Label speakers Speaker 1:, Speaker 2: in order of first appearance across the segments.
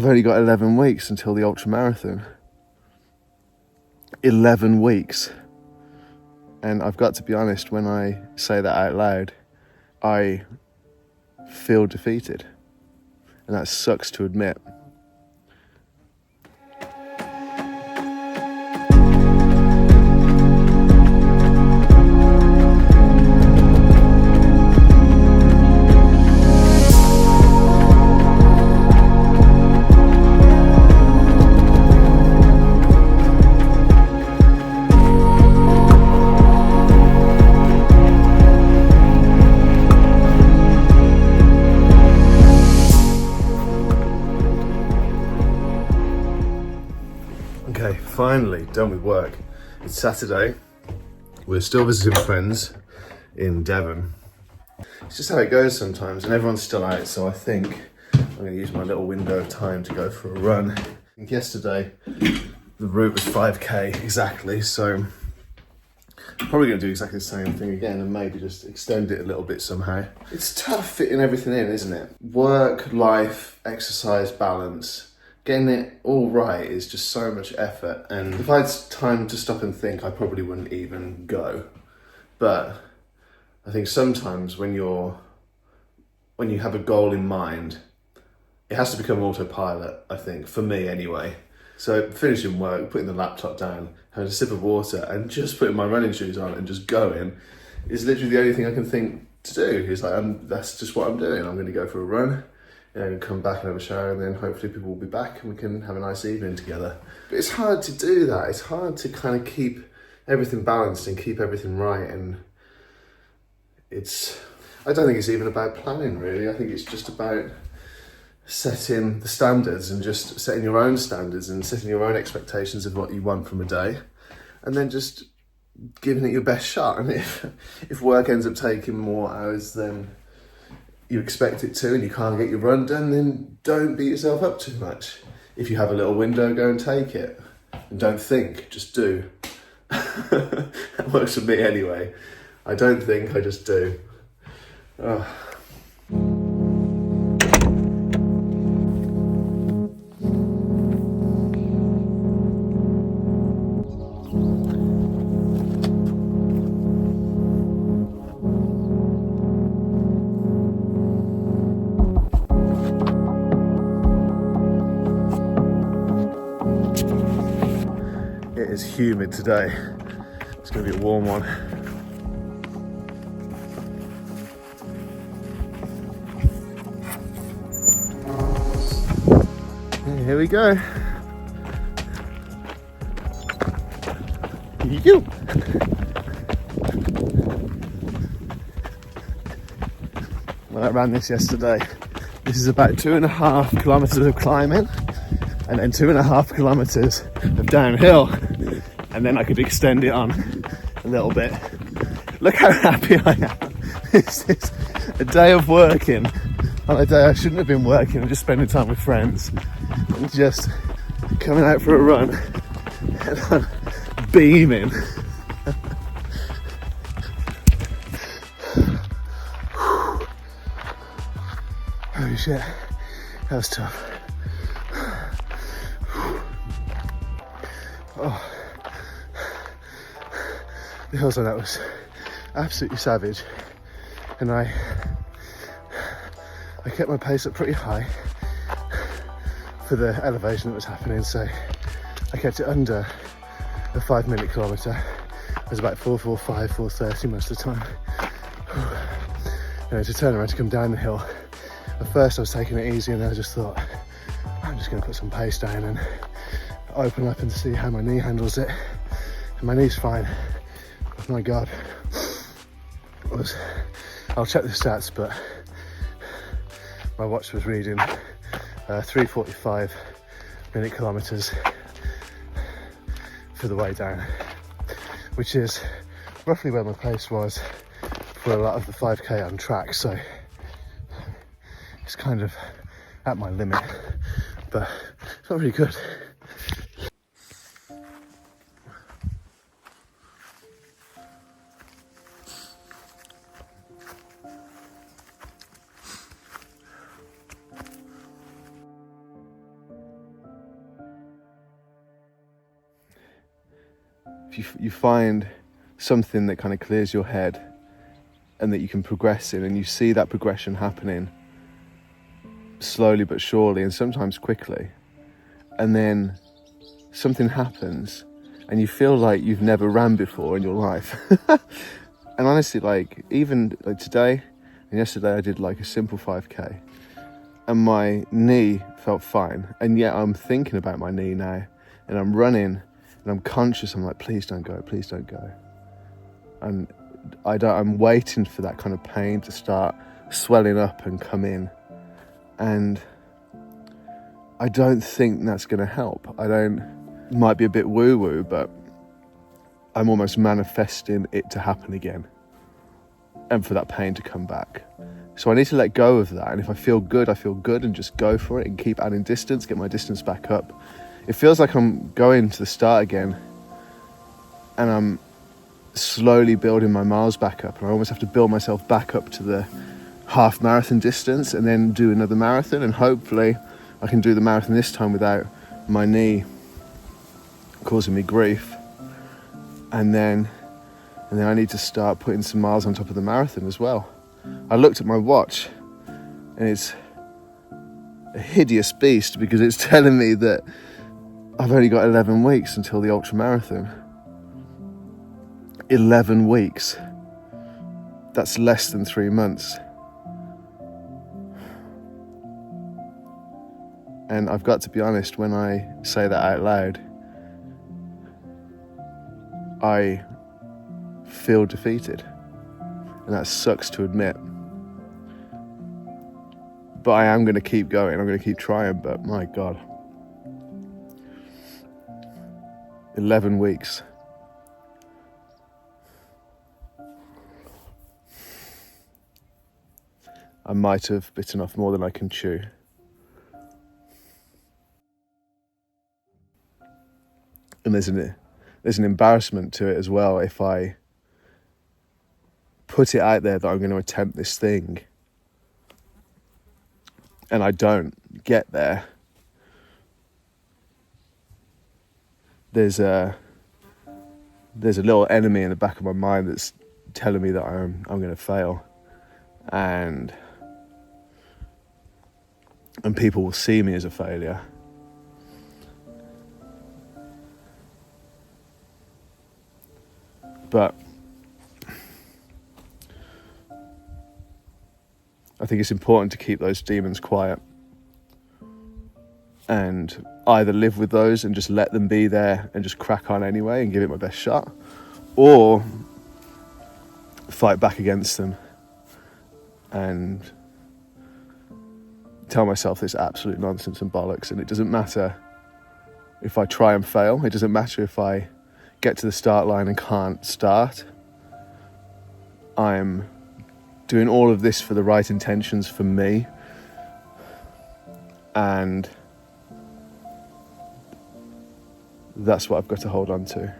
Speaker 1: I've only got 11 weeks until the ultramarathon. 11 weeks. And I've got to be honest, when I say that out loud, I feel defeated. And that sucks to admit. Okay, finally done with work. It's Saturday. We're still visiting friends in Devon. It's just how it goes sometimes, and everyone's still out, so I think I'm going to use my little window of time to go for a run. I think yesterday the route was 5k exactly, so I'm probably going to do exactly the same thing again and maybe just extend it a little bit somehow. It's tough fitting everything in, isn't it? Work, life, exercise, balance. Getting it all right is just so much effort, and if I had time to stop and think, I probably wouldn't even go. But I think sometimes when you have a goal in mind, it has to become autopilot, I think, for me anyway. So finishing work, putting the laptop down, having a sip of water, and just putting my running shoes on and just going is literally the only thing I can think to do. It's like, that's just what I'm doing. I'm going to go for a run, come back and have a shower, and then hopefully people will be back and we can have a nice evening together. But it's hard to do that. It's hard to kind of keep everything balanced and keep everything right. And I don't think it's even about planning, really. I think it's just about setting the standards and just setting your own standards and setting your own expectations of what you want from a day, and then just giving it your best shot. And if work ends up taking more hours than you expect it to and you can't get your run done, then don't beat yourself up too much. If you have a little window, go and take it. And don't think, just do. That works for me anyway. I don't think, I just do. Oh. It is humid today. It's going to be a warm one. Here we go. You. Well, I ran this yesterday. This is about 2.5 kilometers of climbing and then 2.5 kilometers of downhill, and then I could extend it on a little bit. Look how happy I am. This is a day of working on a day I shouldn't have been working and just spending time with friends and just coming out for a run and I'm beaming. Holy shit, that was tough. Oh, the hills on that was absolutely savage, and I kept my pace up pretty high for the elevation that was happening, so I kept it under a 5-minute kilometre. It was about 4:45, 4:30 most of the time. And to turn around to come down the hill, at first I was taking it easy, and then I just thought, I'm just going to put some pace down and open up and see how my knee handles it. And my knee's fine. Oh my God. I'll check the stats, but my watch was reading 3:45 minute kilometres for the way down, which is roughly where my pace was for a lot of the 5k on track, so it's kind of at my limit, but it's not really good. if you find something that kind of clears your head and that you can progress in, and you see that progression happening slowly but surely, and sometimes quickly, and then something happens and you feel like you've never ran before in your life. And honestly, like, even like today and yesterday, I did like a simple 5k and my knee felt fine, and yet I'm thinking about my knee now, and I'm running and I'm conscious. I'm like, please don't go, please don't go. And I'm waiting for that kind of pain to start swelling up and come in, and I don't think that's going to help. It might be a bit woo-woo, but I'm almost manifesting it to happen again and for that pain to come back. So I need to let go of that, and if I feel good, I feel good, and just go for it and keep adding distance, get my distance back up. It feels like I'm going to the start again, and I'm slowly building my miles back up, and I almost have to build myself back up to the half marathon distance and then do another marathon, and hopefully I can do the marathon this time without my knee causing me grief. And then I need to start putting some miles on top of the marathon as well. I looked at my watch and it's a hideous beast, because it's telling me that I've only got 11 weeks until the ultramarathon. 11 weeks. That's less than 3 months. And I've got to be honest, when I say that out loud, I feel defeated. And that sucks to admit. But I am going to keep going. I'm going to keep trying, but my God. 11 weeks. I might have bitten off more than I can chew. And there's an embarrassment to it as well if I put it out there that I'm going to attempt this thing and I don't get there. There's a little enemy in the back of my mind that's telling me that I'm going to fail, and people will see me as a failure. But I think it's important to keep those demons quiet and either live with those and just let them be there and just crack on anyway and give it my best shot, or fight back against them and tell myself it's absolute nonsense and bollocks, and it doesn't matter if I try and fail. It doesn't matter if I get to the start line and can't start. I'm doing all of this for the right intentions for me, and that's what I've got to hold on to.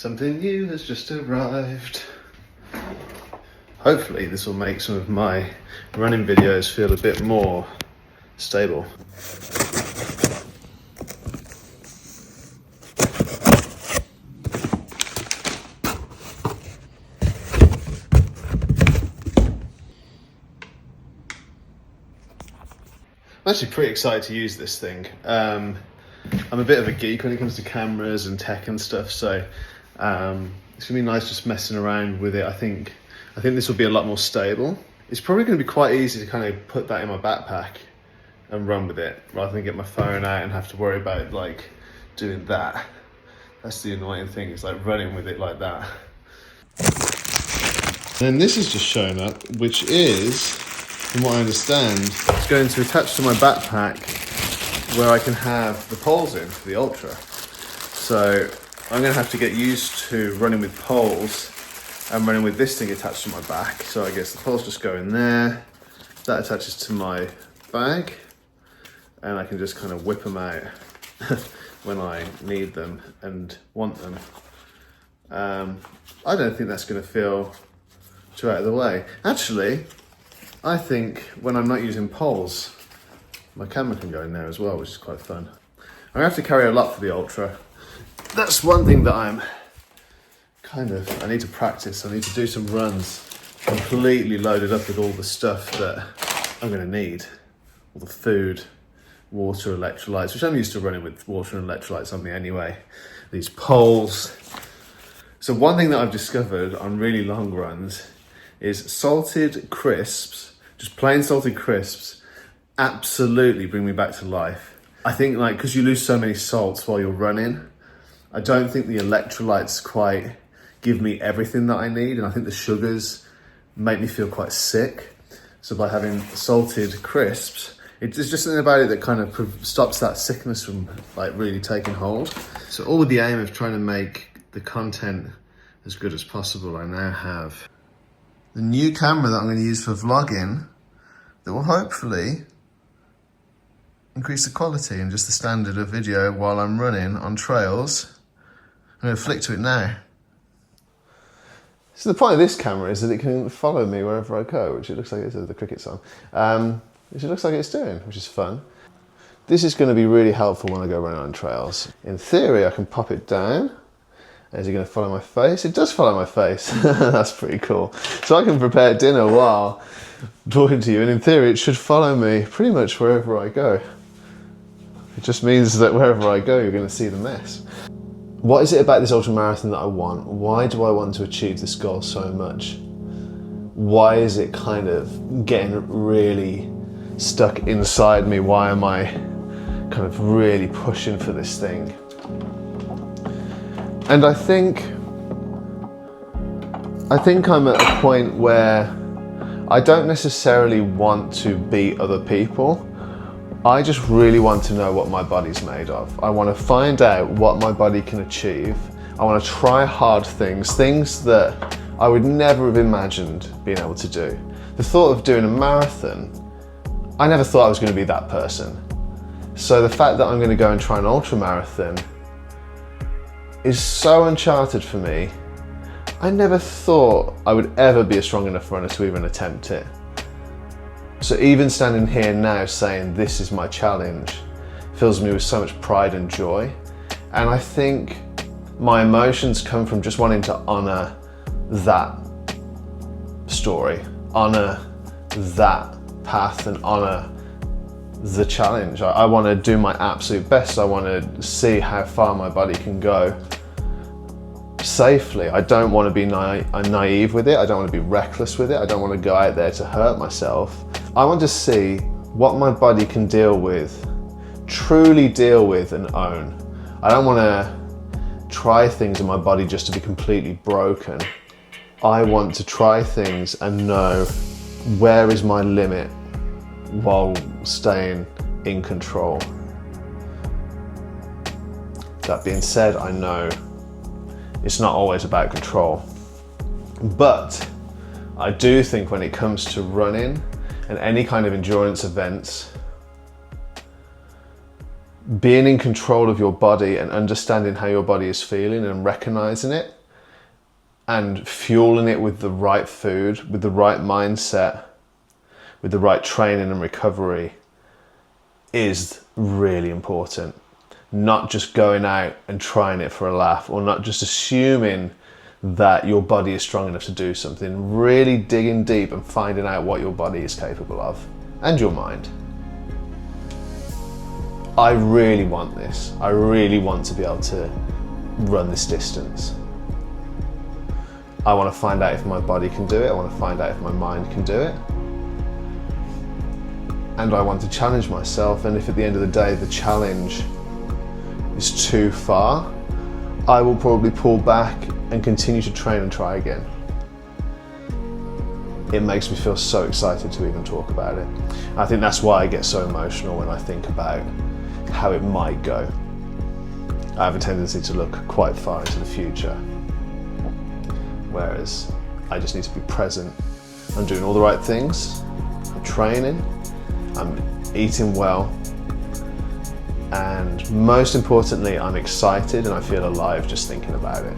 Speaker 1: Something new has just arrived. Hopefully this will make some of my running videos feel a bit more stable. I'm actually pretty excited to use this thing. I'm a bit of a geek when it comes to cameras and tech and stuff, so it's gonna be nice just messing around with it. I think this will be a lot more stable. It's probably gonna be quite easy to kind of put that in my backpack and run with it, rather than get my phone out and have to worry about like doing that. That's the annoying thing, is like running with it like that. And this has just shown up, which is, from what I understand, it's going to attach to my backpack where I can have the poles in for the Ultra. So I'm going to have to get used to running with poles and running with this thing attached to my back. So I guess the poles just go in there, that attaches to my bag, and I can just kind of whip them out when I need them and want them. I don't think that's going to feel too out of the way. Actually, I think when I'm not using poles, my camera can go in there as well, which is quite fun. I'm gonna have to carry a lot for the Ultra. That's one thing that I need to practice. I need to do some runs completely loaded up with all the stuff that I'm gonna need. All the food, water, electrolytes, which I'm used to running with water and electrolytes on me anyway. These poles. So one thing that I've discovered on really long runs is salted crisps, just plain salted crisps, absolutely bring me back to life. I think like, because you lose so many salts while you're running, I don't think the electrolytes quite give me everything that I need, and I think the sugars make me feel quite sick. So by having salted crisps, there's just something about it that kind of stops that sickness from like really taking hold. So all with the aim of trying to make the content as good as possible, I now have the new camera that I'm going to use for vlogging that will hopefully increase the quality and just the standard of video while I'm running on trails. I'm going to flick to it now. So the point of this camera is that it can follow me wherever I go, which it looks like it's the cricket song, which it looks like it's doing, which is fun. This is going to be really helpful when I go running on trails. In theory, I can pop it down. Is it going to follow my face? It does follow my face. That's pretty cool. So I can prepare dinner while talking to you, and in theory it should follow me pretty much wherever I go. It just means that wherever I go, you're going to see the mess. What is it about this ultramarathon that I want? Why do I want to achieve this goal so much? Why is it kind of getting really stuck inside me? Why am I kind of really pushing for this thing? And I think I'm at a point where I don't necessarily want to beat other people. I just really want to know what my body's made of. I want to find out what my body can achieve. I want to try hard things that I would never have imagined being able to do. The thought of doing a marathon, I never thought I was going to be that person. So the fact that I'm going to go and try an ultramarathon is so uncharted for me. I never thought I would ever be a strong enough runner to even attempt it. So even standing here now saying this is my challenge fills me with so much pride and joy. And I think my emotions come from just wanting to honour that story, honour that path, and honour the challenge. I want to do my absolute best. I want to see how far my body can go safely. I don't want to be naive with it. I don't want to be reckless with it. I don't want to go out there to hurt myself. I want to see what my body can deal with, truly deal with and own. I don't want to try things in my body just to be completely broken. I want to try things and know where is my limit while staying in control. That being said, I know it's not always about control, but I do think when it comes to running and any kind of endurance events, being in control of your body and understanding how your body is feeling and recognizing it and fueling it with the right food, with the right mindset, with the right training and recovery is really important. Not just going out and trying it for a laugh, or not just assuming that your body is strong enough to do something. Really digging deep and finding out what your body is capable of, and your mind. I really want this. I really want to be able to run this distance. I want to find out if my body can do it. I want to find out if my mind can do it. And I want to challenge myself, and if at the end of the day the challenge is too far, I will probably pull back and continue to train and try again. It makes me feel so excited to even talk about it. I think that's why I get so emotional when I think about how it might go. I have a tendency to look quite far into the future, whereas I just need to be present. I'm doing all the right things, I'm training, I'm eating well, and most importantly, I'm excited and I feel alive just thinking about it.